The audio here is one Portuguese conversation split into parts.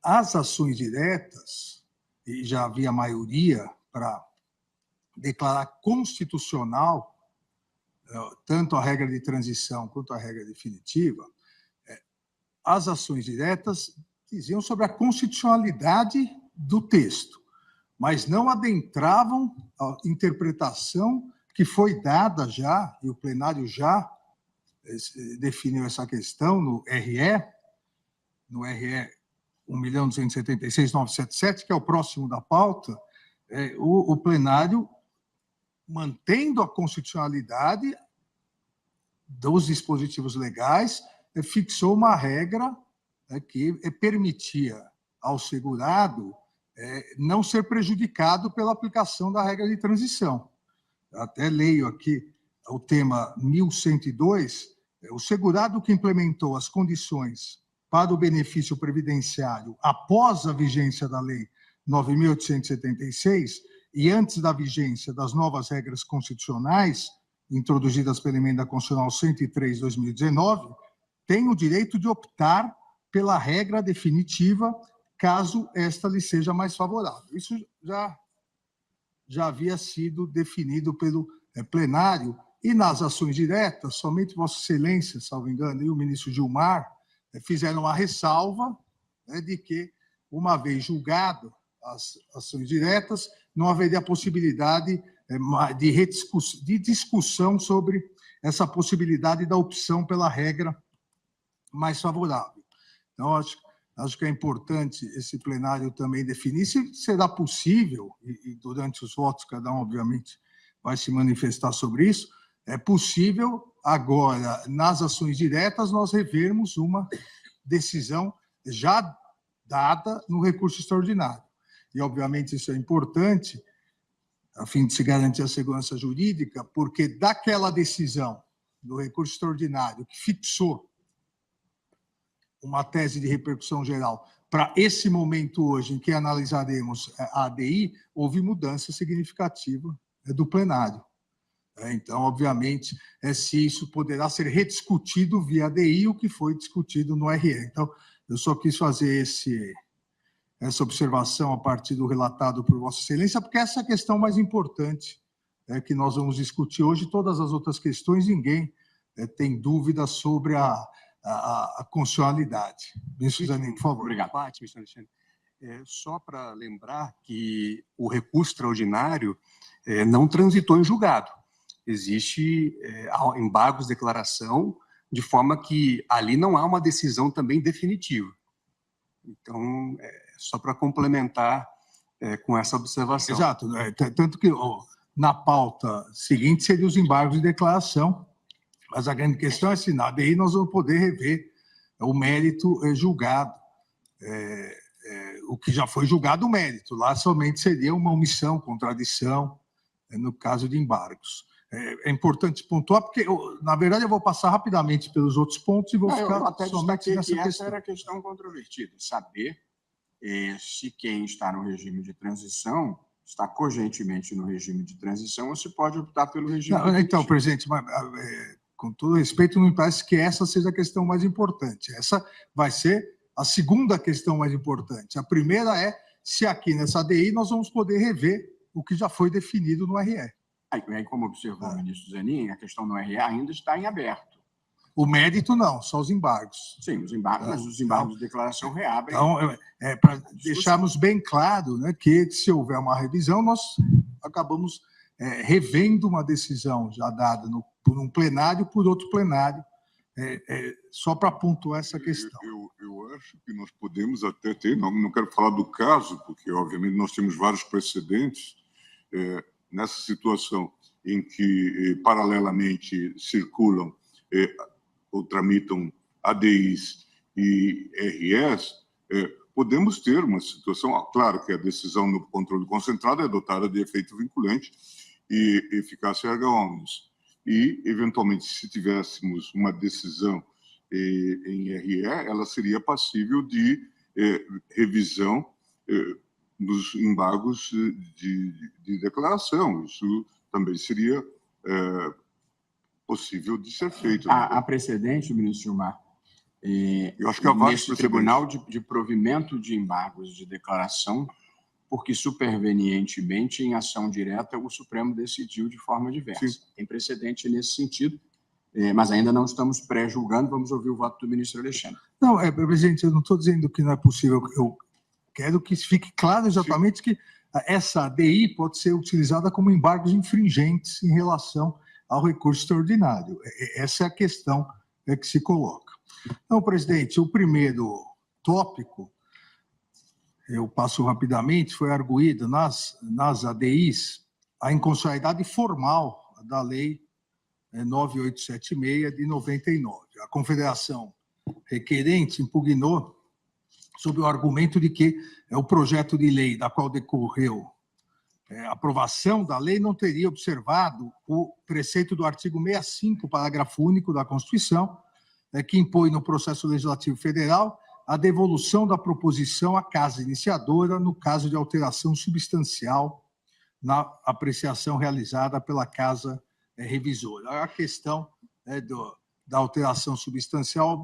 as ações diretas, e já havia maioria para declarar constitucional tanto a regra de transição quanto a regra definitiva, as ações diretas diziam sobre a constitucionalidade do texto, mas não adentravam a interpretação que foi dada já, e o plenário já definiu essa questão no RE 1.276.977, que é o próximo da pauta, o plenário, mantendo a constitucionalidade dos dispositivos legais, fixou uma regra que permitia ao segurado não ser prejudicado pela aplicação da regra de transição. Eu até leio aqui o tema 1102, o segurado que implementou as condições para o benefício previdenciário após a vigência da Lei 9.876 e antes da vigência das novas regras constitucionais, introduzidas pela Emenda Constitucional 103 de 2019, tem o direito de optar pela regra definitiva, caso esta lhe seja mais favorável. Isso já havia sido definido pelo plenário, e nas ações diretas, somente Vossa Excelência, salvo engano, e o ministro Gilmar fizeram uma ressalva de que, uma vez julgado as ações diretas, não haveria possibilidade de discussão sobre essa possibilidade da opção pela regra mais favorável. Então, acho que é importante esse plenário também definir se será possível, e durante os votos cada um, obviamente, vai se manifestar sobre isso, é possível agora, nas ações diretas, nós revermos uma decisão já dada no recurso extraordinário. E, obviamente, isso é importante, a fim de se garantir a segurança jurídica, porque daquela decisão do recurso extraordinário que fixou uma tese de repercussão geral para esse momento hoje em que analisaremos a ADI, houve mudança significativa do plenário. Então, obviamente, se isso poderá ser rediscutido via ADI, o que foi discutido no RE. Então, eu só quis fazer essa observação a partir do relatado por Vossa Excelência, porque essa é a questão mais importante que nós vamos discutir hoje. Todas as outras questões, ninguém tem dúvida sobre a constitucionalidade. Ministro Zanin, por favor. Obrigado. Ministro Alexandre. Só para lembrar que o recurso extraordinário não transitou em julgado. Existe embargos de declaração, de forma que ali não há uma decisão também definitiva. Então, só para complementar com essa observação. Exato. Tanto que na pauta seguinte seria os embargos de declaração, mas a grande questão é se na ADI nós vamos poder rever o mérito julgado. O que já foi julgado, o mérito. Lá somente seria uma omissão, contradição, no caso de embargos. É importante pontuar, porque, na verdade, eu vou passar rapidamente pelos outros pontos e vou ficar somente nessa questão. Essa era a questão controvertida, saber se quem está no regime de transição está cogentemente no regime de transição ou se pode optar pelo regime de Então, presidente, com todo respeito, não me parece que essa seja a questão mais importante. Essa vai ser a segunda questão mais importante. A primeira é se aqui nessa ADI nós vamos poder rever o que já foi definido no RE. Aí, como observou o ministro Zanin, a questão no RE ainda está em aberto. O mérito não, só os embargos. Sim, os embargos, mas os embargos de declaração reabrem. Então, para deixarmos bem claro, que se houver uma revisão, nós acabamos revendo uma decisão já dada por um plenário, por outro plenário, só para pontuar essa questão. Eu acho que nós podemos até ter, não quero falar do caso, porque, obviamente, nós temos vários precedentes nessa situação em que, paralelamente, circulam ou tramitam ADIs e RS, podemos ter uma situação, claro que a decisão no controle concentrado é dotada de efeito vinculante e eficácia erga omnes. E, eventualmente, se tivéssemos uma decisão em RE, ela seria passível de revisão dos embargos de declaração. Isso também seria possível de ser feito. Há precedente, ministro Gilmar, Eu acho que há vários nesse Tribunal de Provimento de Embargos de Declaração, porque supervenientemente, em ação direta, o Supremo decidiu de forma diversa. Sim. Tem precedente nesse sentido, mas ainda não estamos pré-julgando, vamos ouvir o voto do ministro Alexandre. Não, presidente, eu não estou dizendo que não é possível, eu quero que fique claro exatamente que essa ADI pode ser utilizada como embargos infringentes em relação ao recurso extraordinário. Essa é a questão que se coloca. Então, presidente, o primeiro tópico, eu passo rapidamente, foi arguído nas ADIs a inconstitucionalidade formal da Lei 9876 de 99. A Confederação requerente impugnou sob o argumento de que o projeto de lei da qual decorreu a aprovação da lei não teria observado o preceito do artigo 65, parágrafo único da Constituição, que impõe no processo legislativo federal a devolução da proposição à casa iniciadora no caso de alteração substancial na apreciação realizada pela casa revisora. A questão da alteração substancial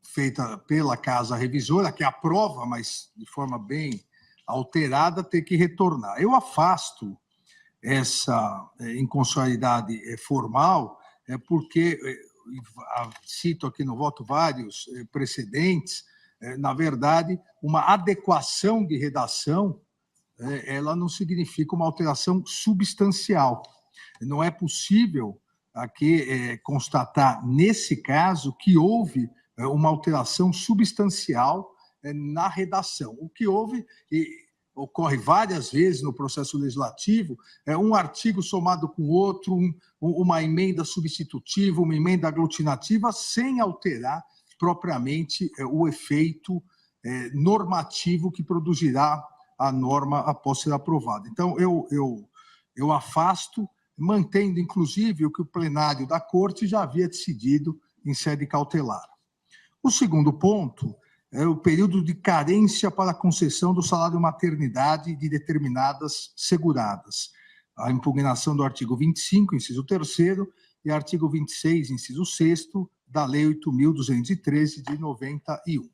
feita pela casa revisora, que aprova, mas de forma bem alterada, ter que retornar. Eu afasto essa inconstitucionalidade formal, porque cito aqui no voto vários precedentes, na verdade, uma adequação de redação, ela não significa uma alteração substancial. Não é possível aqui constatar, nesse caso, que houve uma alteração substancial na redação. O que houve, e ocorre várias vezes no processo legislativo, um artigo somado com outro, uma emenda substitutiva, uma emenda aglutinativa, sem alterar propriamente o efeito normativo que produzirá a norma após ser aprovada. Então, eu afasto, mantendo, inclusive, o que o plenário da Corte já havia decidido em sede cautelar. O segundo ponto é o período de carência para a concessão do salário maternidade de determinadas seguradas. A impugnação do artigo 25, inciso 3º, e artigo 26, inciso 6º, da Lei 8.213, de 91.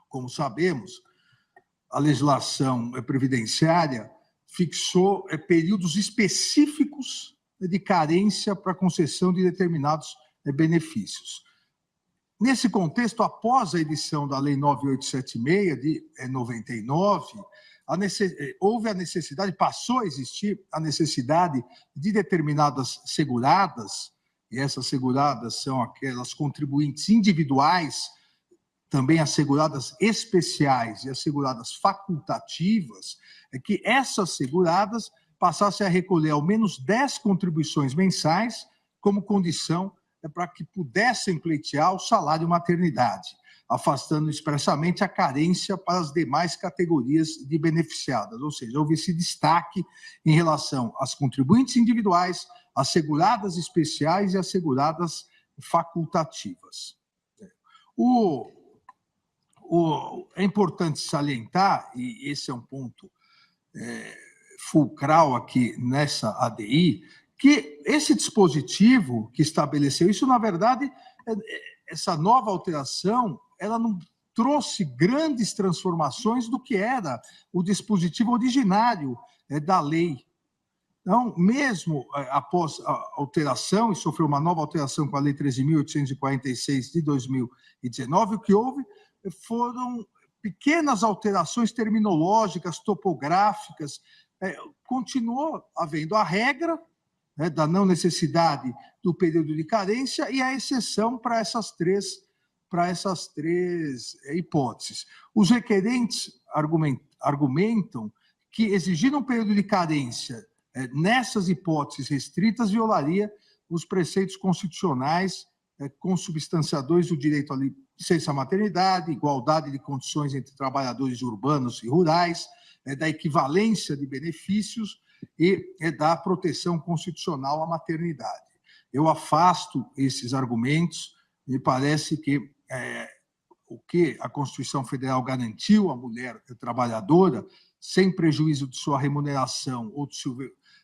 Como sabemos, a legislação previdenciária fixou períodos específicos de carência para a concessão de determinados benefícios. Nesse contexto, após a edição da Lei 9876, de 99, houve a necessidade, passou a existir a necessidade de determinadas seguradas, e essas seguradas são aquelas contribuintes individuais, também as seguradas especiais e as seguradas facultativas, que essas seguradas passassem a recolher ao menos 10 contribuições mensais como condição para que pudessem pleitear o salário maternidade, afastando expressamente a carência para as demais categorias de beneficiadas, ou seja, houve esse destaque em relação às contribuintes individuais, às seguradas especiais e às seguradas facultativas. É importante salientar, e esse é um ponto fulcral aqui nessa ADI, que esse dispositivo que estabeleceu isso, na verdade, essa nova alteração, ela não trouxe grandes transformações do que era o dispositivo originário da lei. Então, mesmo após a alteração, e sofreu uma nova alteração com a Lei 13.846 de 2019, o que houve foram pequenas alterações terminológicas, topográficas, continuou havendo a regra da não necessidade do período de carência e a exceção para essas três hipóteses. Os requerentes argumentam que exigir um período de carência nessas hipóteses restritas violaria os preceitos constitucionais consubstanciadores do direito à licença maternidade, igualdade de condições entre trabalhadores urbanos e rurais, da equivalência de benefícios e da proteção constitucional à maternidade. Eu afasto esses argumentos, me parece que o que a Constituição Federal garantiu à mulher trabalhadora, sem prejuízo de sua remuneração ou do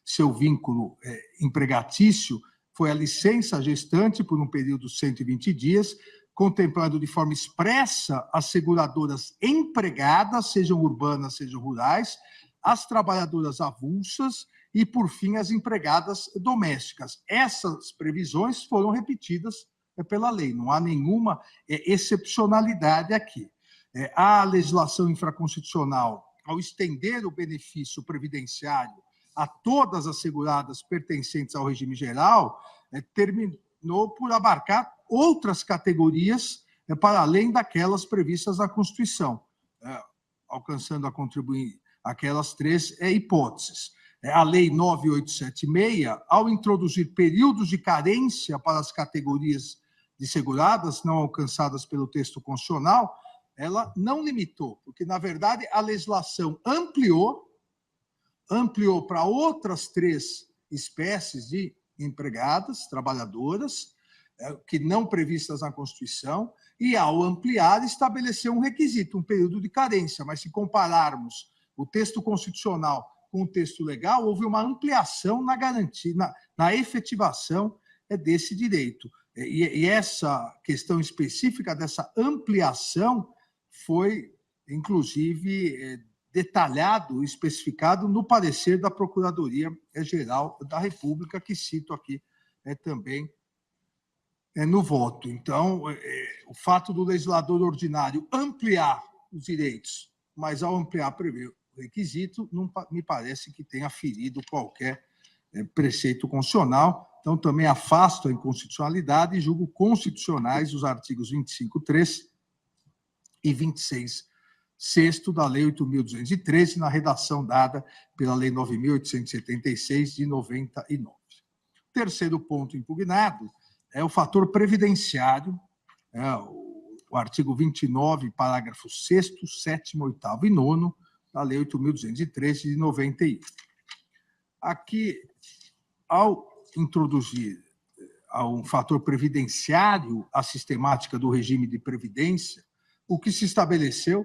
seu vínculo empregatício, foi a licença gestante por um período de 120 dias, contemplando de forma expressa as seguradoras empregadas, sejam urbanas, sejam rurais, as trabalhadoras avulsas e, por fim, as empregadas domésticas. Essas previsões foram repetidas pela lei, não há nenhuma excepcionalidade aqui. A legislação infraconstitucional, ao estender o benefício previdenciário a todas as seguradas pertencentes ao regime geral, terminou por abarcar outras categorias para além daquelas previstas na Constituição, alcançando a contribuir aquelas três hipóteses. A Lei 9876, ao introduzir períodos de carência para as categorias de seguradas não alcançadas pelo texto constitucional, ela não limitou, porque, na verdade, a legislação ampliou para outras três espécies de empregadas, trabalhadoras, que não previstas na Constituição, e, ao ampliar, estabeleceu um requisito, um período de carência. Mas, se compararmos o texto constitucional com o texto legal, houve uma ampliação na garantia, na efetivação desse direito. E essa questão específica dessa ampliação foi, inclusive, detalhado, especificado no parecer da Procuradoria-Geral da República, que cito aqui também no voto. Então, o fato do legislador ordinário ampliar os direitos, mas ao ampliar prever o requisito, não me parece que tenha ferido qualquer preceito constitucional. Então, também afasto a inconstitucionalidade e julgo constitucionais os artigos 25.3 e 26.6 da Lei 8.213, na redação dada pela Lei 9.876, de 99. O terceiro ponto impugnado é o fator previdenciário, o artigo 29, parágrafos 6º, 7º, 8º e 9º da Lei 8.213, de 91. Aqui, ao introduzir um fator previdenciário à sistemática do regime de previdência, o que se estabeleceu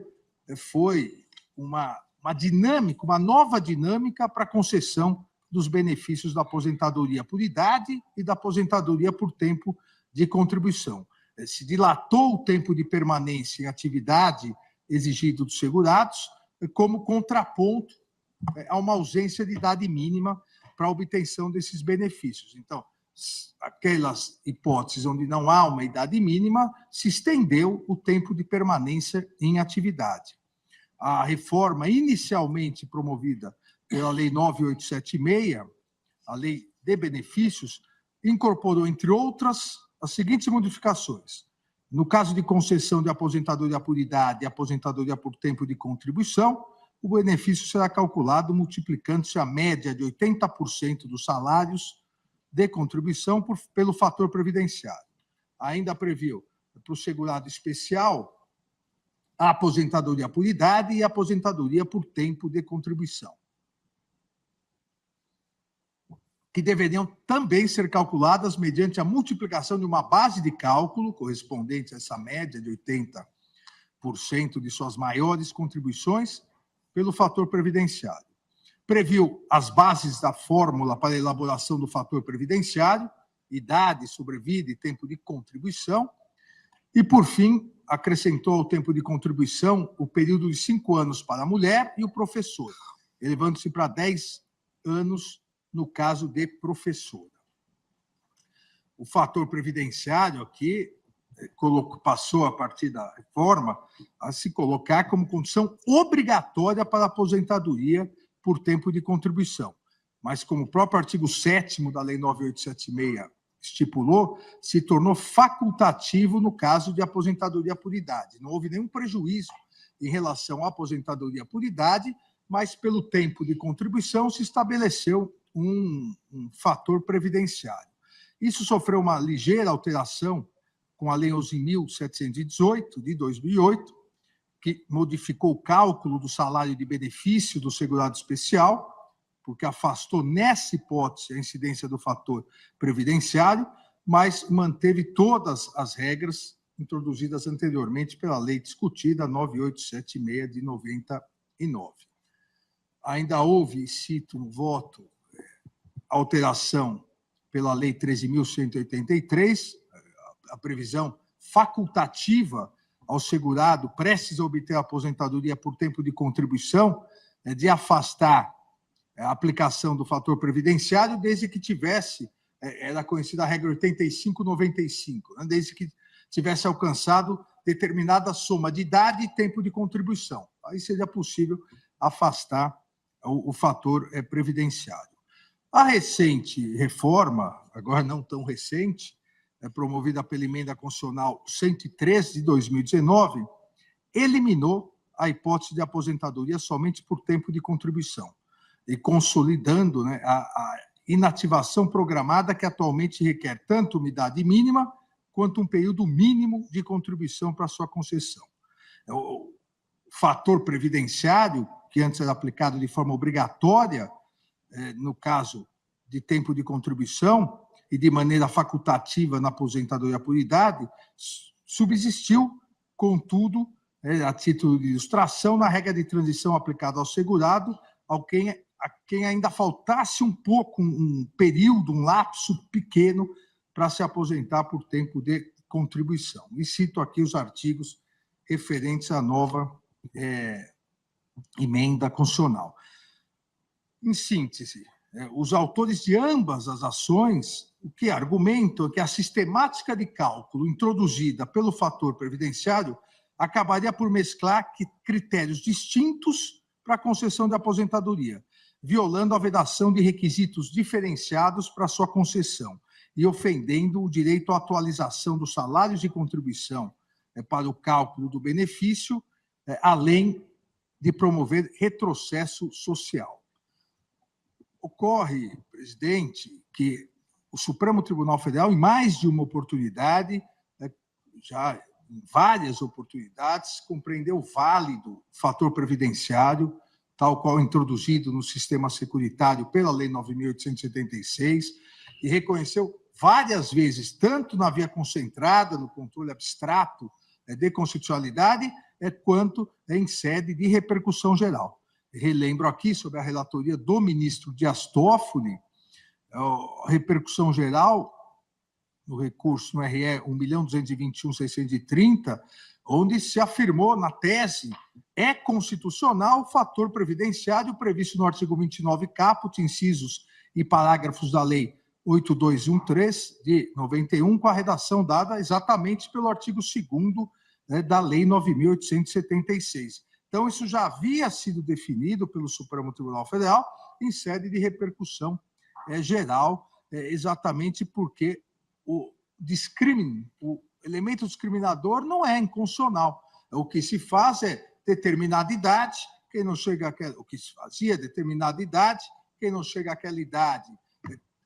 foi uma dinâmica, uma nova dinâmica para a concessão dos benefícios da aposentadoria por idade e da aposentadoria por tempo de contribuição. Se dilatou o tempo de permanência em atividade exigido dos segurados, como contraponto a uma ausência de idade mínima para a obtenção desses benefícios. Então, aquelas hipóteses onde não há uma idade mínima, se estendeu o tempo de permanência em atividade. A reforma inicialmente promovida pela Lei 9876, a Lei de Benefícios, incorporou, entre outras, as seguintes modificações. No caso de concessão de aposentadoria por idade e aposentadoria por tempo de contribuição, o benefício será calculado multiplicando-se a média de 80% dos salários de contribuição pelo fator previdenciário. Ainda previu para o segurado especial a aposentadoria por idade e a aposentadoria por tempo de contribuição, que deveriam também ser calculadas mediante a multiplicação de uma base de cálculo correspondente a essa média de 80% de suas maiores contribuições pelo fator previdenciário. Previu as bases da fórmula para a elaboração do fator previdenciário, idade, sobrevida e tempo de contribuição, e, por fim, acrescentou ao tempo de contribuição o período de 5 anos para a mulher e o professor, elevando-se para 10 anos no caso de professora. O fator previdenciário aqui passou, a partir da reforma, a se colocar como condição obrigatória para a aposentadoria por tempo de contribuição. Mas, como o próprio artigo 7º da Lei 9876 estipulou, se tornou facultativo no caso de aposentadoria por idade. Não houve nenhum prejuízo em relação à aposentadoria por idade, mas, pelo tempo de contribuição, se estabeleceu um fator previdenciário. Isso sofreu uma ligeira alteração com a Lei 11.718, de 2008, que modificou o cálculo do salário de benefício do segurado especial, porque afastou nessa hipótese a incidência do fator previdenciário, mas manteve todas as regras introduzidas anteriormente pela lei discutida 9876 de 99. Ainda houve, cito no voto, alteração pela Lei 13.183, a previsão facultativa ao segurado prestes a obter a aposentadoria por tempo de contribuição, de afastar a aplicação do fator previdenciário desde que tivesse, era conhecida a regra 85-95, né, desde que tivesse alcançado determinada soma de idade e tempo de contribuição. Aí seria possível afastar o fator previdenciário. A recente reforma, agora não tão recente, promovida pela Emenda Constitucional 103 de 2019, eliminou a hipótese de aposentadoria somente por tempo de contribuição e consolidando, né, a inativação programada que atualmente requer tanto uma idade mínima quanto um período mínimo de contribuição para sua concessão. O fator previdenciário, que antes era aplicado de forma obrigatória, no caso de tempo de contribuição, e de maneira facultativa na aposentadoria por idade, subsistiu, contudo, a título de ilustração, na regra de transição aplicada ao segurado, a quem ainda faltasse um pouco, um período, um lapso pequeno para se aposentar por tempo de contribuição. E cito aqui os artigos referentes à nova emenda constitucional. Em síntese, os autores de ambas as ações, o que argumentam que a sistemática de cálculo introduzida pelo fator previdenciário acabaria por mesclar critérios distintos para a concessão de aposentadoria, violando a vedação de requisitos diferenciados para sua concessão e ofendendo o direito à atualização dos salários de contribuição para o cálculo do benefício, além de promover retrocesso social. Ocorre, presidente, que o Supremo Tribunal Federal, em mais de uma oportunidade, já em várias oportunidades, compreendeu válido fator previdenciário, tal qual introduzido no sistema securitário pela Lei 9.876, e reconheceu várias vezes, tanto na via concentrada, no controle abstrato de constitucionalidade, quanto em sede de repercussão geral. Relembro aqui, sobre a relatoria do ministro Dias Toffoli, a repercussão geral no recurso no RE 1.221.630, onde se afirmou na tese constitucional o fator previdenciário previsto no artigo 29 caput, incisos e parágrafos da Lei 8213 de 91, com a redação dada exatamente pelo artigo 2º da Lei 9.876. Então, isso já havia sido definido pelo Supremo Tribunal Federal em sede de repercussão geral, exatamente porque o elemento discriminador não é inconstitucional. O que se faz é determinada idade, quem não chega àquela, o que se fazia, determinada idade, quem não chega àquela idade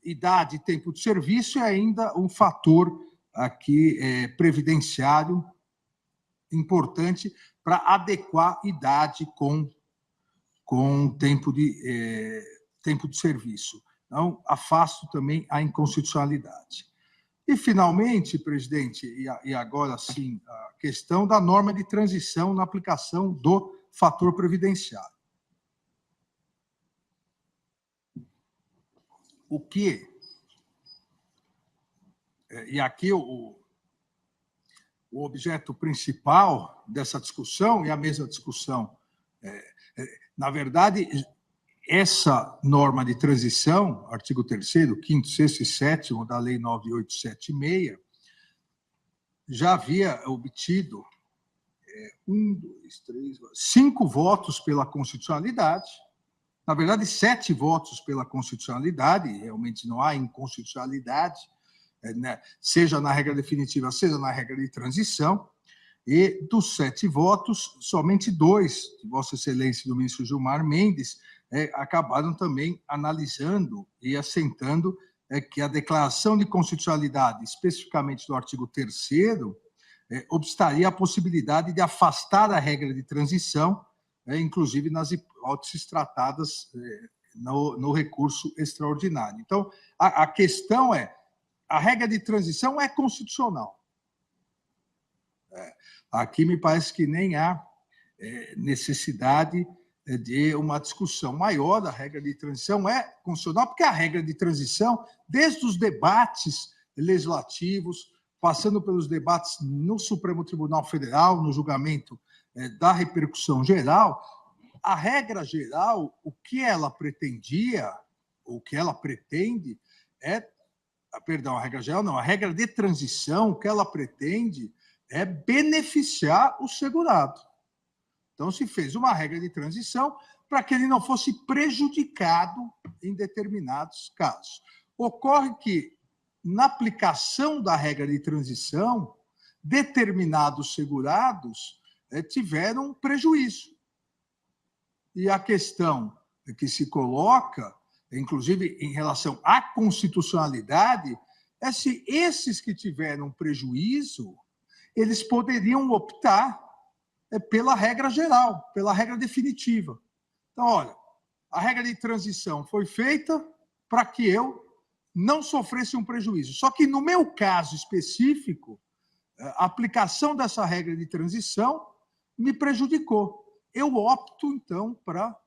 e tempo de serviço é ainda um fator aqui previdenciário importante para adequar idade com tempo de serviço. Então, afasto também a inconstitucionalidade. E, finalmente, presidente, e agora sim, a questão da norma de transição na aplicação do fator previdenciário. O que... E aqui o objeto principal dessa discussão, e a mesma discussão, na verdade, essa norma de transição, artigo 3º, 5º, 6º e 7º da Lei 9.876, já havia obtido 5 votos pela constitucionalidade, na verdade, 7 votos pela constitucionalidade, realmente não há inconstitucionalidade, seja na regra definitiva, seja na regra de transição, e dos 7 votos, somente 2, de Vossa Excelência e do ministro Gilmar Mendes, acabaram também analisando e assentando que a declaração de constitucionalidade, especificamente do artigo 3º, obstaria a possibilidade de afastar a regra de transição, inclusive nas hipóteses tratadas no recurso extraordinário. Então, a questão a regra de transição é constitucional. Aqui me parece que nem há necessidade de uma discussão maior da regra de transição, é constitucional, porque a regra de transição, desde os debates legislativos, passando pelos debates no Supremo Tribunal Federal, no julgamento da repercussão geral, a regra geral, o que ela pretendia, o que ela pretende perdão, a regra geral não, a regra de transição, o que ela pretende é beneficiar o segurado. Então, se fez uma regra de transição para que ele não fosse prejudicado em determinados casos. Ocorre que, na aplicação da regra de transição, determinados segurados tiveram prejuízo. E a questão que se coloca, inclusive em relação à constitucionalidade, é se esses que tiveram prejuízo, eles poderiam optar pela regra geral, pela regra definitiva. Então, olha, a regra de transição foi feita para que eu não sofresse um prejuízo. Só que, no meu caso específico, a aplicação dessa regra de transição me prejudicou. Eu opto, então, para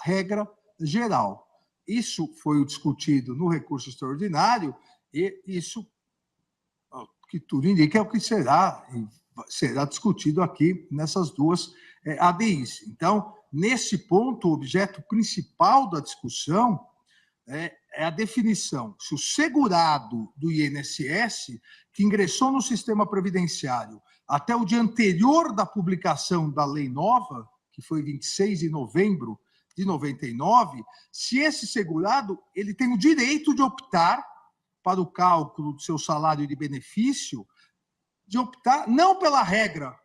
regra geral. Isso foi discutido no recurso extraordinário e isso, que tudo indica, é o que será discutido aqui nessas duas ADIs. Então, nesse ponto, o objeto principal da discussão é a definição se o segurado do INSS, que ingressou no sistema previdenciário até o dia anterior da publicação da lei nova, que foi 26 de novembro de 99, se esse segurado ele tem o direito de optar para o cálculo do seu salário de benefício, de optar não pela regra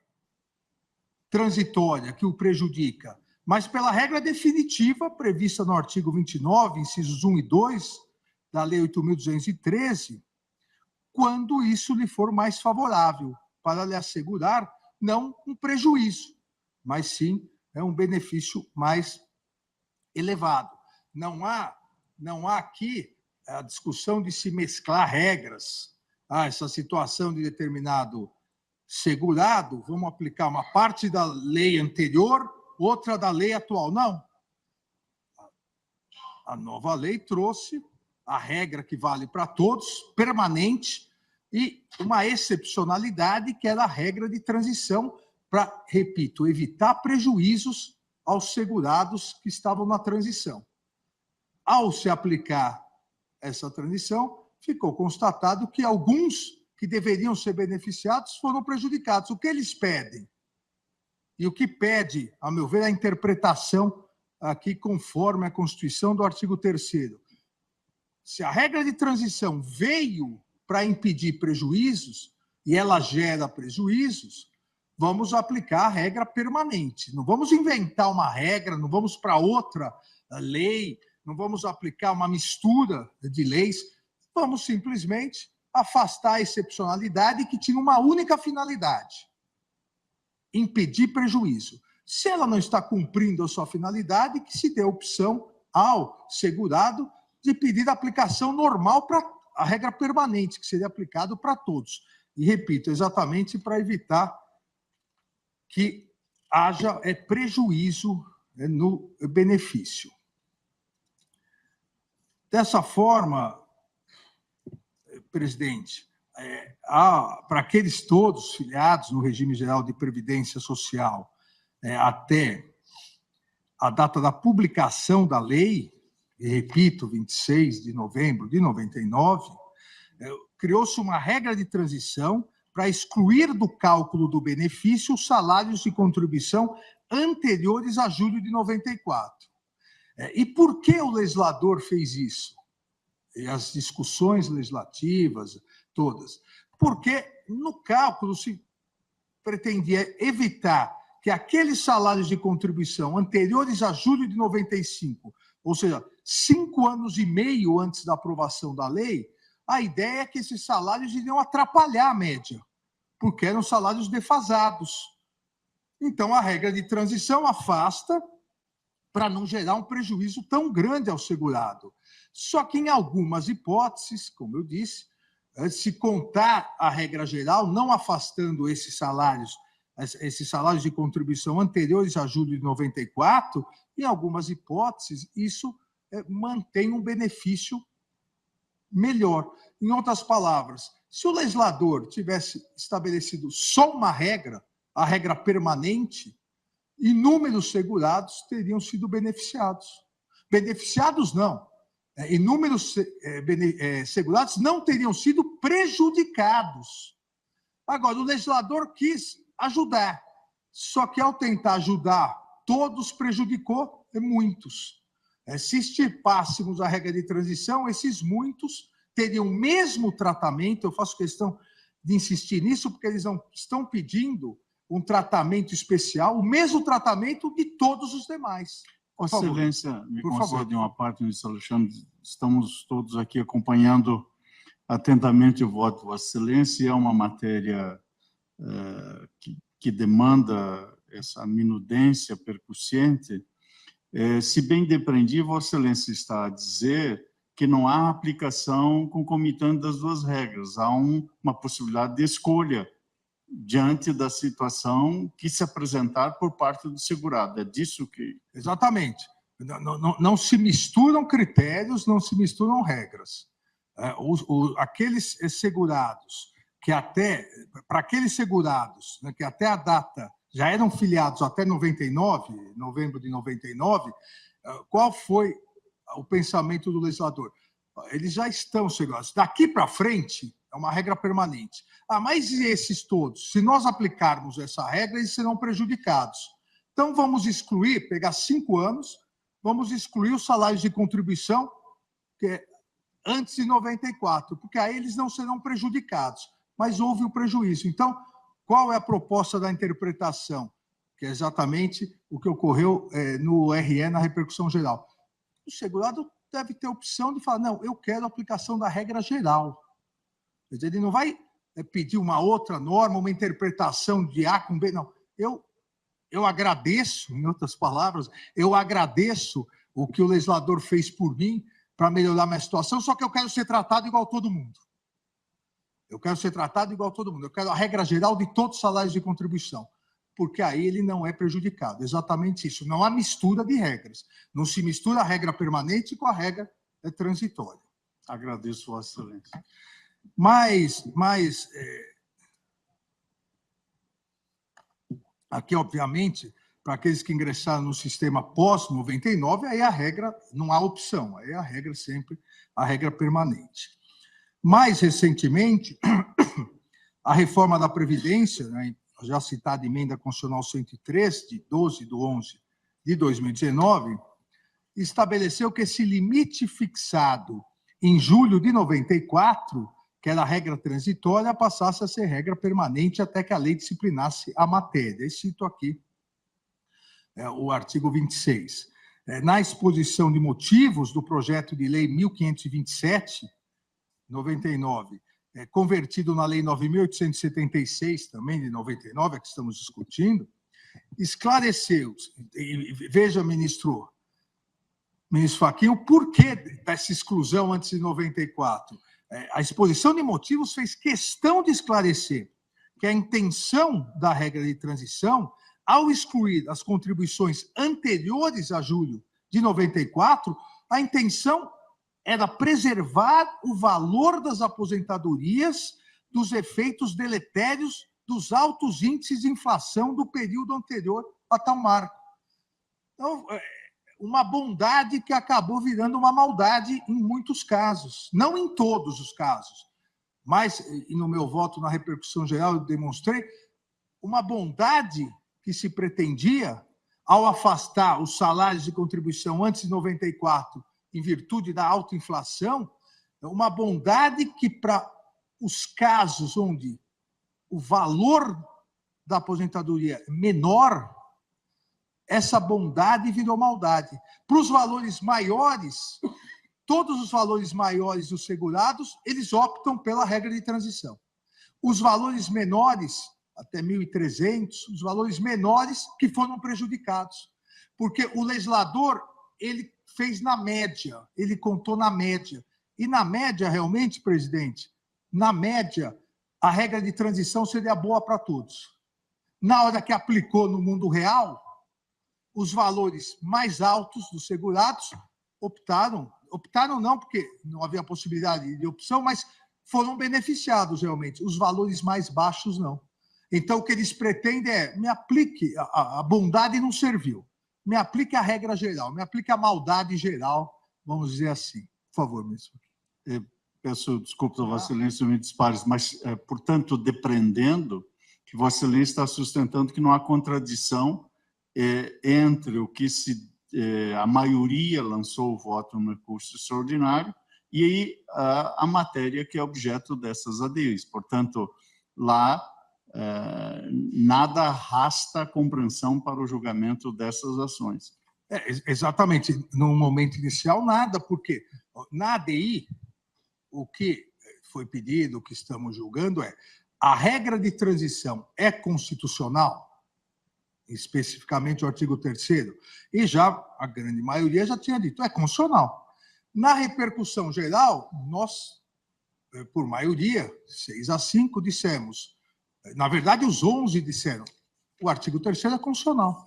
transitória que o prejudica, mas pela regra definitiva prevista no artigo 29, incisos 1 e 2 da Lei 8.213, quando isso lhe for mais favorável, para lhe assegurar não um prejuízo, mas sim um benefício mais elevado. Não há aqui a discussão de se mesclar regras. Essa situação de determinado segurado, vamos aplicar uma parte da lei anterior, outra da lei atual. Não. A nova lei trouxe a regra que vale para todos, permanente, e uma excepcionalidade, que era a regra de transição, para, repito, evitar prejuízos aos segurados que estavam na transição. Ao se aplicar essa transição, ficou constatado que alguns que deveriam ser beneficiados foram prejudicados. O que eles pedem? E o que pede, a meu ver, a interpretação aqui conforme a Constituição do artigo 3º. Se a regra de transição veio para impedir prejuízos, e ela gera prejuízos, vamos aplicar a regra permanente. Não vamos inventar uma regra, não vamos para outra lei, não vamos aplicar uma mistura de leis, vamos simplesmente afastar a excepcionalidade que tinha uma única finalidade: impedir prejuízo. Se ela não está cumprindo a sua finalidade, que se dê a opção ao segurado de pedir a aplicação normal para a regra permanente, que seria aplicado para todos. E, repito, exatamente para evitar que haja prejuízo no benefício. Dessa forma, presidente, para aqueles todos filiados no regime geral de previdência social até a data da publicação da lei, e repito, 26 de novembro de 99, criou-se uma regra de transição para excluir do cálculo do benefício os salários de contribuição anteriores a julho de 94. E por que o legislador fez isso? E as discussões legislativas todas? Porque no cálculo se pretendia evitar que aqueles salários de contribuição anteriores a julho de 95, ou seja, 5 anos e meio antes da aprovação da lei, a ideia é que esses salários iriam atrapalhar a média, porque eram salários defasados. Então, a regra de transição afasta para não gerar um prejuízo tão grande ao segurado. Só que, em algumas hipóteses, como eu disse, se contar a regra geral, não afastando esses salários de contribuição anteriores a julho de 94, em algumas hipóteses, isso mantém um benefício melhor. Em outras palavras, Se o legislador tivesse estabelecido só uma regra, a regra permanente, inúmeros segurados teriam sido beneficiados. Beneficiados não. Inúmeros segurados não teriam sido prejudicados. Agora, o legislador quis ajudar, só que ao tentar ajudar, todos prejudicou muitos. Se extirpássemos a regra de transição, esses muitos teriam o mesmo tratamento. Eu faço questão de insistir nisso, porque eles não estão pedindo um tratamento especial, o mesmo tratamento de todos os demais. Vossa Excelência, me concede uma parte, ministro Alexandre. Estamos todos aqui acompanhando atentamente o voto de Vossa Excelência, e é uma matéria que demanda essa minudência percussiente. Se bem depreendi, Vossa Excelência está a dizer que não há aplicação concomitante das duas regras, há uma possibilidade de escolha diante da situação que se apresentar por parte do segurado. É disso que... Exatamente. Não se misturam critérios, não se misturam regras. Aqueles segurados que até... Para aqueles segurados, né, que até a data já eram filiados até 99, novembro de 99, qual foi o pensamento do legislador? Eles já estão segurados. Daqui para frente, é uma regra permanente. Mas e esses todos? Se nós aplicarmos essa regra, eles serão prejudicados. Então, vamos excluir, pegar 5 anos, vamos excluir os salários de contribuição que é antes de 94, porque aí eles não serão prejudicados, mas houve o prejuízo. Então, qual é a proposta da interpretação? Que é exatamente o que ocorreu no RE, na repercussão geral. O segurado deve ter a opção de falar, não, eu quero a aplicação da regra geral. Quer dizer, ele não vai pedir uma outra norma, uma interpretação de A com B, não. Eu agradeço, em outras palavras, eu agradeço o que o legislador fez por mim para melhorar minha situação, só que eu quero ser tratado igual a todo mundo. Eu quero ser tratado igual a todo mundo. Eu quero a regra geral de todos os salários de contribuição, porque aí ele não é prejudicado. Exatamente isso. Não há mistura de regras. Não se mistura a regra permanente com a regra transitória. Agradeço, Vossa Excelência. Mas aqui, obviamente, para aqueles que ingressaram no sistema pós-99, aí a regra, não há opção, aí a regra sempre, a regra permanente. Mais recentemente, a reforma da Previdência, né, já citada emenda constitucional 103, de 12/11 de 2019, estabeleceu que esse limite fixado em julho de 94, que era a regra transitória, passasse a ser regra permanente até que a lei disciplinasse a matéria. Eu cito aqui o artigo 26. Na exposição de motivos do projeto de lei 1527, 99, convertido na lei 9.876, também de 99, a que estamos discutindo, esclareceu, veja, ministro Fachin, o porquê dessa exclusão antes de 94. A exposição de motivos fez questão de esclarecer que a intenção da regra de transição, ao excluir as contribuições anteriores a julho de 94, a intenção era preservar o valor das aposentadorias dos efeitos deletérios dos altos índices de inflação do período anterior a tal marco. Então, uma bondade que acabou virando uma maldade em muitos casos, não em todos os casos, mas, e no meu voto na repercussão geral, eu demonstrei uma bondade que se pretendia ao afastar os salários de contribuição antes de 94, em virtude da alta inflação, uma bondade que, para os casos onde o valor da aposentadoria é menor, essa bondade virou maldade. Para os valores maiores, todos os valores maiores dos segurados, eles optam pela regra de transição. Os valores menores, até 1.300, os valores menores que foram prejudicados. Porque o legislador, ele fez na média, ele contou na média. E na média, realmente, presidente, na média, a regra de transição seria boa para todos. Na hora que aplicou no mundo real, os valores mais altos dos segurados optaram não porque não havia possibilidade de opção, mas foram beneficiados realmente, os valores mais baixos não. Então, o que eles pretendem é, me aplique, a bondade não serviu, me aplique a regra geral, me aplique a maldade geral, vamos dizer assim. Por favor, ministro. Peço desculpas a Vossa Excelência, me dispares, mas, portanto, depreendendo que Vossa Excelência está sustentando que não há contradição entre o que a maioria lançou o voto no recurso extraordinário e a matéria que é objeto dessas ADIs. Portanto, lá nada arrasta a compreensão para o julgamento dessas ações. Exatamente. No momento inicial, nada, porque na ADI, o que foi pedido, o que estamos julgando é a regra de transição é constitucional, especificamente o artigo 3º, e já a grande maioria já tinha dito, é constitucional. Na repercussão geral, nós, por maioria, 6-5, dissemos, na verdade, os 11 disseram, o artigo 3º é constitucional.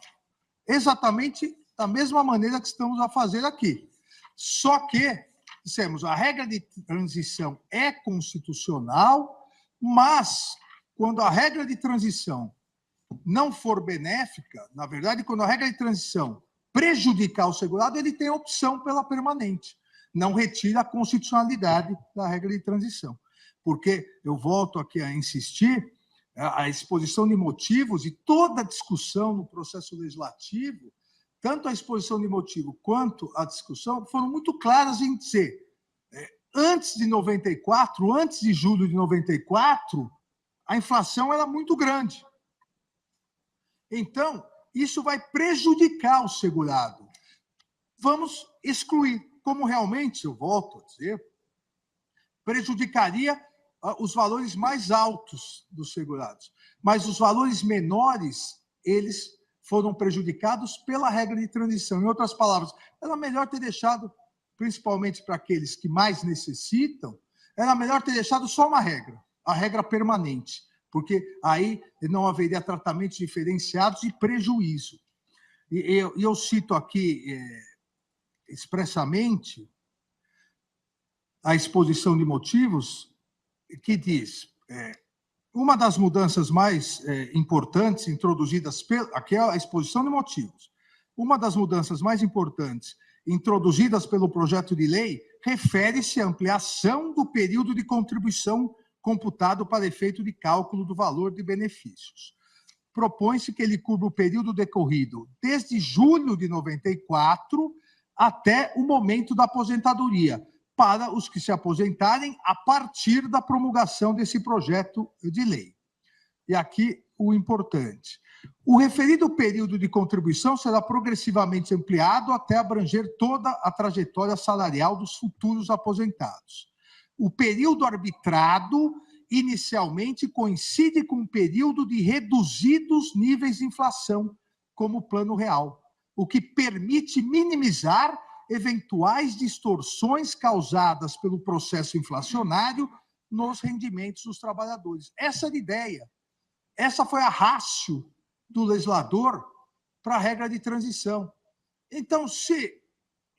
Exatamente da mesma maneira que estamos a fazer aqui. Só que, dissemos, a regra de transição é constitucional, mas, quando a regra de transição não for benéfica, na verdade, quando a regra de transição prejudicar o segurado, ele tem a opção pela permanente. Não retira a constitucionalidade da regra de transição. Porque, eu volto aqui a insistir, a exposição de motivos e toda a discussão no processo legislativo, tanto a exposição de motivo quanto a discussão, foram muito claras em dizer, antes de 94, antes de julho de 94, a inflação era muito grande. Então, isso vai prejudicar o segurado. Vamos excluir, como realmente, eu volto a dizer, prejudicaria os valores mais altos dos segurados. Mas os valores menores, eles foram prejudicados pela regra de transição. Em outras palavras, era melhor ter deixado, principalmente para aqueles que mais necessitam, era melhor ter deixado só uma regra, a regra permanente, porque aí não haveria tratamentos diferenciados e prejuízo. E eu cito aqui expressamente a exposição de motivos que diz, uma das mudanças mais importantes introduzidas, aqui é a exposição de motivos, uma das mudanças mais importantes introduzidas pelo projeto de lei refere-se à ampliação do período de contribuição computado para efeito de cálculo do valor de benefícios. Propõe-se que ele cubra o período decorrido desde julho de 94 até o momento da aposentadoria, para os que se aposentarem a partir da promulgação desse projeto de lei. E aqui o importante. O referido período de contribuição será progressivamente ampliado até abranger toda a trajetória salarial dos futuros aposentados. O período arbitrado, inicialmente, coincide com o período de reduzidos níveis de inflação, como o Plano Real, o que permite minimizar eventuais distorções causadas pelo processo inflacionário nos rendimentos dos trabalhadores. Essa era a ideia. Essa foi a ratio do legislador para a regra de transição. Então, se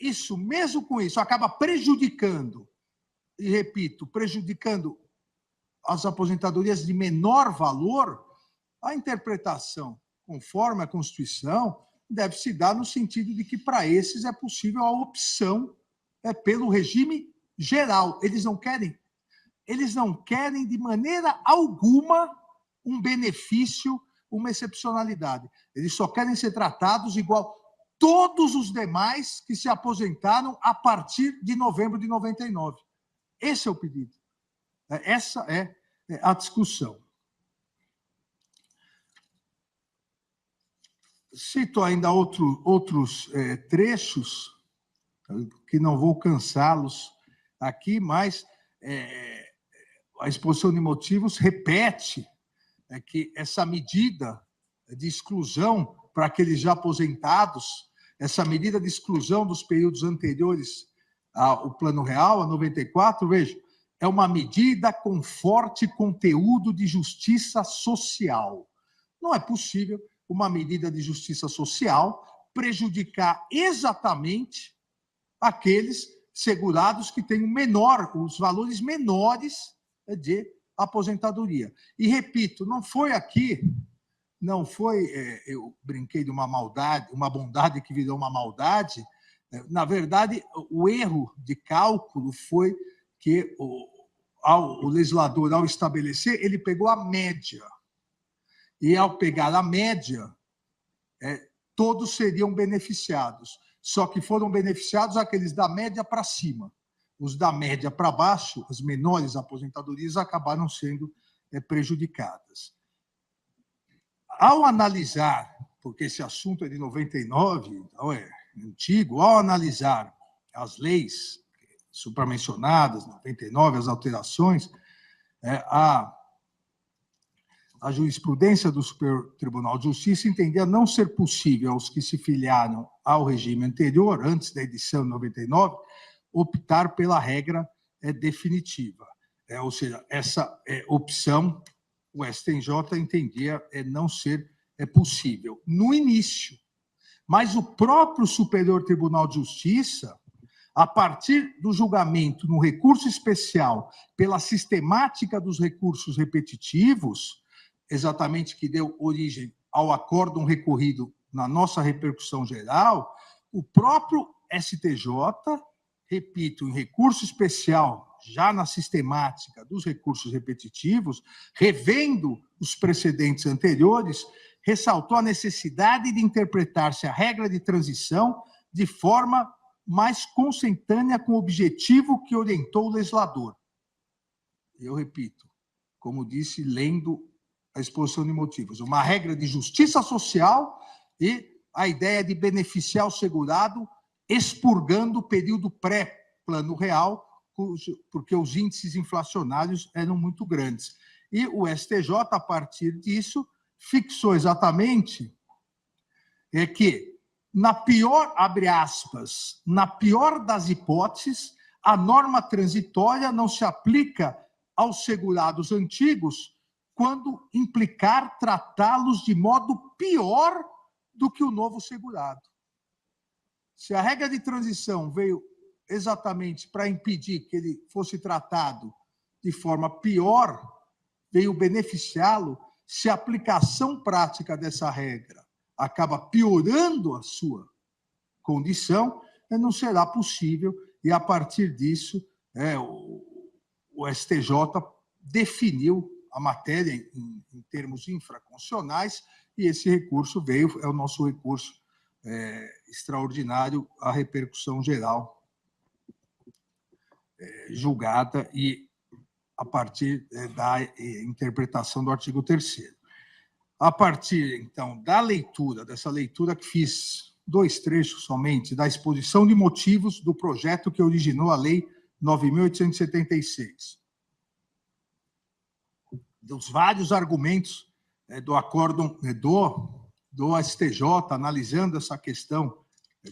isso, mesmo com isso, acaba prejudicando, e repito, prejudicando as aposentadorias de menor valor, a interpretação, conforme a Constituição, deve se dar no sentido de que, para esses, é possível a opção pelo regime geral. Eles não querem de maneira alguma um benefício, uma excepcionalidade. Eles só querem ser tratados igual todos os demais que se aposentaram a partir de novembro de 99. Esse é o pedido. Essa é a discussão. Cito ainda outros trechos, que não vou cansá-los aqui, mas a exposição de motivos repete que essa medida de exclusão para aqueles já aposentados, essa medida de exclusão dos períodos anteriores ao Plano Real, a 94, veja, é uma medida com forte conteúdo de justiça social. Não é possível uma medida de justiça social prejudicar exatamente aqueles segurados que têm os valores menores de aposentadoria. E, repito, não foi aqui, não foi, eu brinquei de uma maldade, uma bondade que virou uma maldade. Na verdade, o erro de cálculo foi que o legislador, ao estabelecer, ele pegou a média. E, ao pegar a média, todos seriam beneficiados. Só que foram beneficiados aqueles da média para cima. Os da média para baixo, as menores aposentadorias, acabaram sendo prejudicadas. Ao analisar, porque esse assunto é de 99, então é antigo, ao analisar as leis supramencionadas, 99, as alterações, a jurisprudência do Superior Tribunal de Justiça entendia não ser possível aos que se filiaram ao regime anterior, antes da edição de 99, optar pela regra definitiva. Ou seja, essa opção, o STJ entendia não ser possível no início. Mas o próprio Superior Tribunal de Justiça, a partir do julgamento no recurso especial pela sistemática dos recursos repetitivos, exatamente que deu origem ao acórdão recorrido na nossa repercussão geral, o próprio STJ, repito, em recurso especial, já na sistemática dos recursos repetitivos, revendo os precedentes anteriores, ressaltou a necessidade de interpretar-se a regra de transição de forma mais consentânea com o objetivo que orientou o legislador. Eu repito, como disse, lendo a exposição de motivos, uma regra de justiça social e a ideia de beneficiar o segurado expurgando o período pré-plano real, porque os índices inflacionários eram muito grandes. E o STJ, a partir disso, fixou exatamente que, na pior, abre aspas, na pior das hipóteses, a norma transitória não se aplica aos segurados antigos quando implicar tratá-los de modo pior do que o novo segurado. Se a regra de transição veio exatamente para impedir que ele fosse tratado de forma pior, veio beneficiá-lo, se a aplicação prática dessa regra acaba piorando a sua condição, não será possível, e a partir disso, o STJ definiu a matéria em termos infraconstitucionais, e esse recurso veio, é o nosso recurso extraordinário à repercussão geral julgada e a partir da interpretação do artigo 3º. A partir, então, da leitura, dessa leitura que fiz 2 trechos somente, da exposição de motivos do projeto que originou a Lei 9.876, dos vários argumentos do acórdão do STJ, analisando essa questão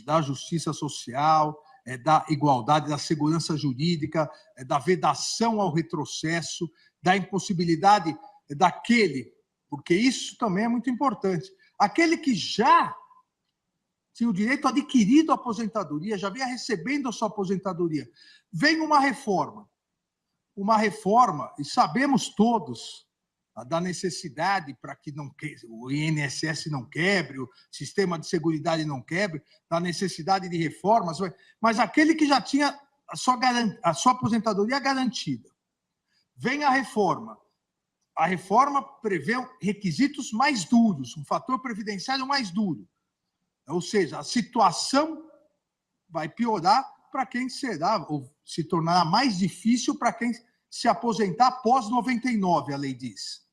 da justiça social, da igualdade, da segurança jurídica, da vedação ao retrocesso, da impossibilidade daquele, porque isso também é muito importante, aquele que já tinha o direito adquirido à aposentadoria, já vinha recebendo a sua aposentadoria, vem uma reforma, e sabemos todos da necessidade para que o INSS não quebre, o sistema de seguridade não quebre, da necessidade de reformas, mas aquele que já tinha a sua aposentadoria garantida. Vem a reforma prevê requisitos mais duros, um fator previdenciário mais duro, ou seja, a situação vai piorar para quem será, ou se tornará mais difícil para quem se aposentar após 99, a lei diz.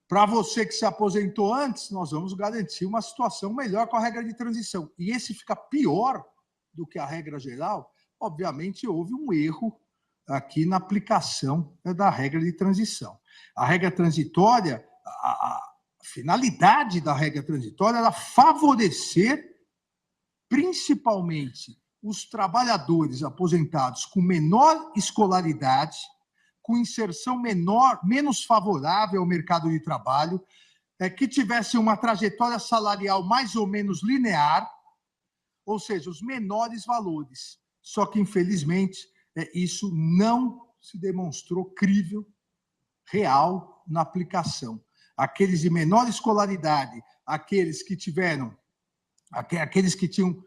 Para você que se aposentou antes, nós vamos garantir uma situação melhor com a regra de transição. E esse fica pior do que a regra geral. Obviamente, houve um erro aqui na aplicação da regra de transição. A regra transitória, a finalidade da regra transitória era favorecer, principalmente, os trabalhadores aposentados com menor escolaridade, com inserção menos favorável ao mercado de trabalho, que tivessem uma trajetória salarial mais ou menos linear, ou seja, os menores valores. Só que, infelizmente, isso não se demonstrou crível, real na aplicação. Aqueles de menor escolaridade, aqueles que tiveram, aqueles que tinham,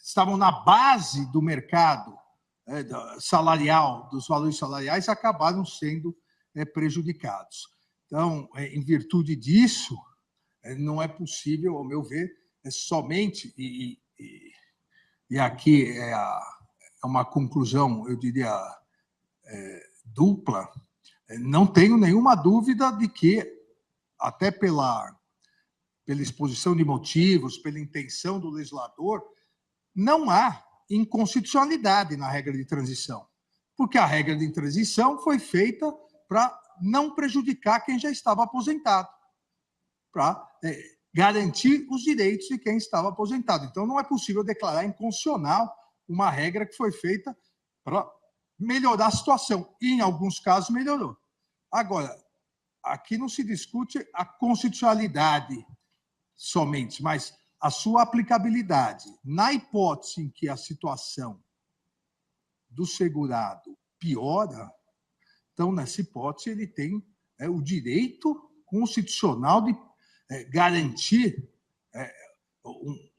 estavam na base do mercado salarial, dos valores salariais, acabaram sendo prejudicados. Então, em virtude disso, não é possível, ao meu ver, somente, e aqui é uma conclusão, eu diria, dupla, não tenho nenhuma dúvida de que, até pela exposição de motivos, pela intenção do legislador, não há inconstitucionalidade na regra de transição, porque a regra de transição foi feita para não prejudicar quem já estava aposentado, para garantir os direitos de quem estava aposentado. Então, não é possível declarar inconstitucional uma regra que foi feita para melhorar a situação. E, em alguns casos, melhorou. Agora, aqui não se discute a constitucionalidade somente, mas a sua aplicabilidade. Na hipótese em que a situação do segurado piora, então, nessa hipótese, ele tem o direito constitucional de garantir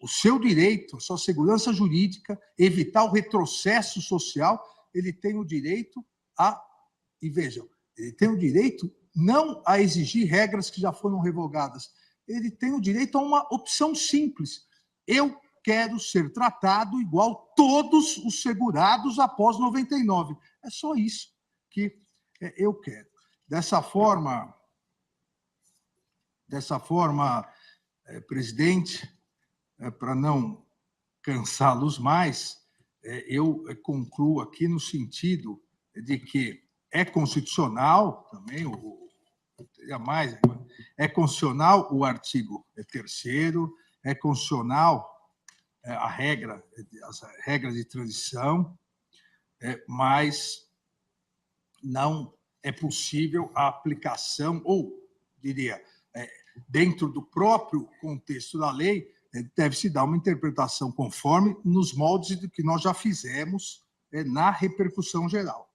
o seu direito, a sua segurança jurídica, evitar o retrocesso social. Ele tem o direito e vejam, ele tem o direito não a exigir regras que já foram revogadas, ele tem o direito a uma opção simples. Eu quero ser tratado igual todos os segurados após 99. É só isso que eu quero. Dessa forma, presidente, para não cansá-los mais, eu concluo aqui no sentido de que é constitucional também, é constitucional o artigo 3º, é constitucional as regras de transição, mas não é possível a aplicação, ou, diria, dentro do próprio contexto da lei, deve-se dar uma interpretação conforme nos moldes do que nós já fizemos na repercussão geral.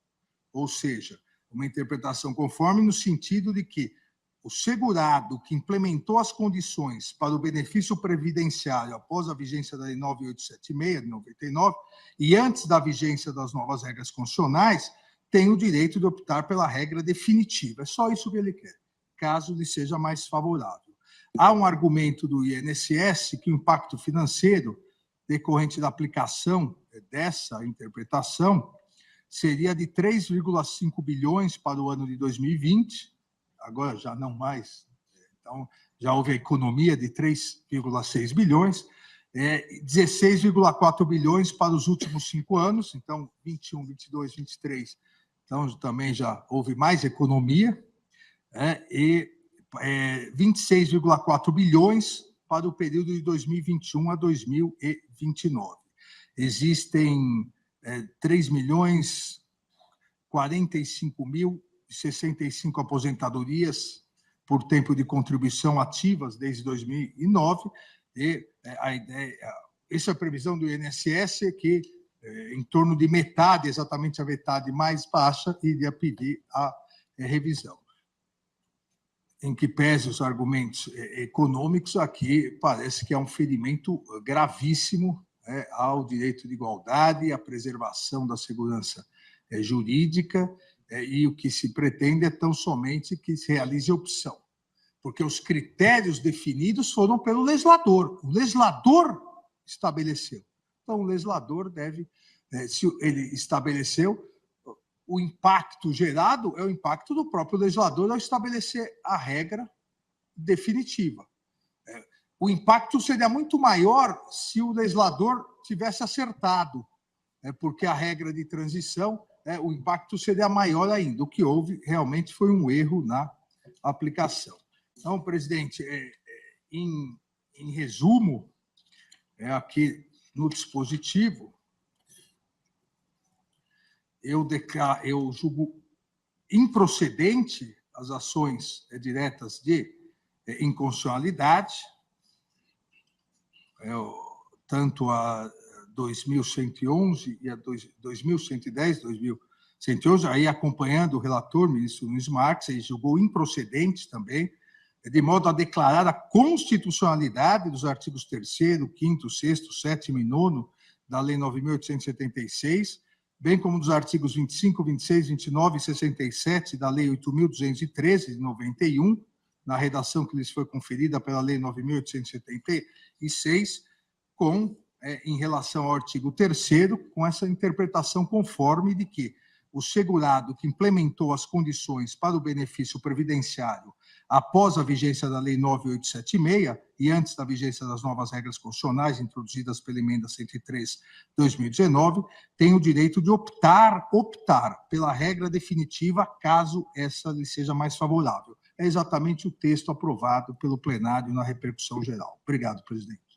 Ou seja, uma interpretação conforme no sentido de que o segurado que implementou as condições para o benefício previdenciário após a vigência da Lei 9876, de 99, e antes da vigência das novas regras constitucionais, tem o direito de optar pela regra definitiva. É só isso que ele quer, caso lhe seja mais favorável. Há um argumento do INSS que o impacto financeiro decorrente da aplicação dessa interpretação seria de 3,5 bilhões para o ano de 2020, agora já não mais, então já houve a economia de 3,6 bilhões, 16,4 bilhões para os últimos 5 anos, então 21, 22, 23, então também já houve mais economia, e 26,4 bilhões para o período de 2021 a 2029. Existem 3.045.065 aposentadorias por tempo de contribuição ativas desde 2009, e essa é a previsão do INSS, é que em torno de metade, exatamente a metade mais baixa, iria pedir a revisão. Em que pese os argumentos econômicos, aqui parece que é um ferimento gravíssimo ao direito de igualdade e à preservação da segurança jurídica, e o que se pretende é tão somente que se realize a opção, porque os critérios definidos foram pelo legislador. O legislador estabeleceu. Então, o legislador deve, se ele estabeleceu, o impacto gerado é o impacto do próprio legislador ao estabelecer a regra definitiva. O impacto seria muito maior se o legislador tivesse acertado, porque a regra de transição, o impacto seria maior ainda. O que houve realmente foi um erro na aplicação. Então, presidente, em resumo, aqui no dispositivo, eu julgo improcedente as ações diretas de inconstitucionalidade, tanto a 2111 e a 2110, 111, aí acompanhando o relator, ministro Nunes Marques, ele julgou improcedente também, de modo a declarar a constitucionalidade dos artigos 3º, 5º, 6º, 7º e 9º da Lei 9.876, bem como dos artigos 25, 26, 29 e 67 da Lei 8.213, de 91, na redação que lhes foi conferida pela Lei 9.876, em relação ao artigo 3º, com essa interpretação conforme de que o segurado que implementou as condições para o benefício previdenciário após a vigência da Lei 9.876 e antes da vigência das novas regras constitucionais introduzidas pela Emenda 103/2019, tem o direito de optar pela regra definitiva, caso essa lhe seja mais favorável. É exatamente o texto aprovado pelo plenário na repercussão geral. Obrigado, presidente.